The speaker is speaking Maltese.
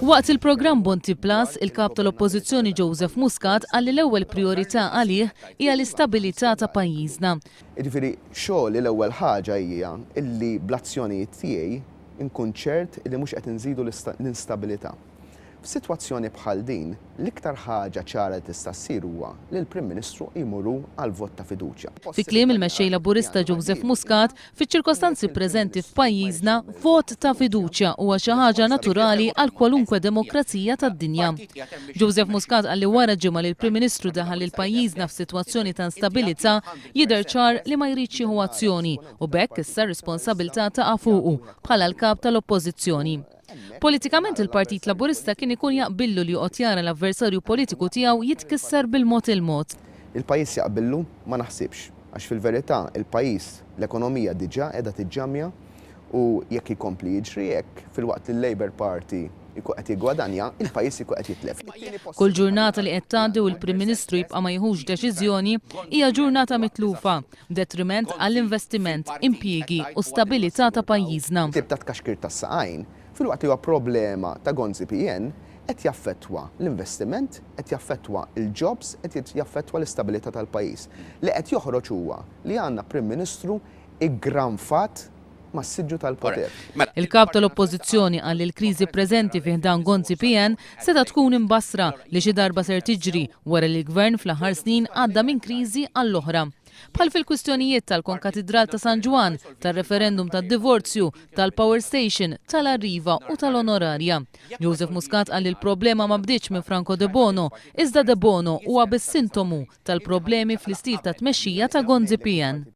Waqt il-programm Bondi Plus, il-Kap tal-Oppozizzjoni Joseph Muscat għalli l-ewwel priorità għalih hija l-istabilità ta' pajjiżna. Jiġifieri xogħol l-ewwel ħaġa hija illi bl-azzjonijiet tiegħi inkun ċert illi mhux qed inżidu l-instabbilità. F'sitwazzjoni bħal din, l-iktar ħaġa ċara tista' ssir huwa li l-Prim Ministru jmurru għal vot ta' fiduċja. Fi kliem il-mexxej Laburista Joseph Muscat, fiċ-ċirkostanzi preżenti f'pajjiżna, vot ta' fiduċja huwa xi ħaġa naturali għal kwalunkwe demokrazija tad-dinja. Joseph Muscat qalli wara ġimgħa li l-Prim Ministru daħal il-pajjiżna f'sitwazzjoni ta' instabilità jidher ċar li ma jridx jieħu azzjoni u bekk issa r-responsabilità taqa' fuqu bħala l-Kap tal-Oppożizzjoni. Politikament il-Partit Laburista kien ikun jaqbillu li joqgħod jara l-avversarju politiku tiegħu jitkisser bil-mod il-mod. Il-pajjiż jaqbillu ma naħsibx, għax fil-verità il-pajjiż l-ekonomija diġà qiegħda tiġġammja u jekk ikompli jiġri hekk fil-waqt li l-Labour Party jkun qed jiggwadanja, il-pajjiż ikun qed jitlef. Kull ġurnata li qed tgħaddi u l-Prim Ministru jibqa' ma jieħux deċiżjoni hija ġurnata mitlufa, detriment għall-investiment, impjiegi u stabilità ta' pajjiżna. Tib ta' tkaxkir tas-saqajn fil-waqt li huwa problema ta' Gonzi PN qed jaffettwa l-investiment, qed jaffettwa l-jobs, qed jaffettwa l-istabilità tal-pajjiż. Li qed joħroġ huwa li għandna Prim Ministru iggranfat mas-siġġu tal-poter. Il-Kap tal-Oppożizzjoni qal li l-kriżi preżenti fih dan Gonzi PN seta tkun imbassra li xi darba ser tiġri wara li l-Gvern fl-aħħar snin għadda minn kriżi għall-oħra. Bħal fil-kwistjonijiet tal-Konkatedral ta' San Ġwan, tal-referendum tad-divorzju, tal-Power Station, tal-Arriva u tal-Onorarja. Joseph Muscat qal li l-problema ma bdietx minn Franco De Bono, iżda De Bono huwa bis-sintomu tal-problemi fl-istil ta' tmexxija ta' Gonzi PN.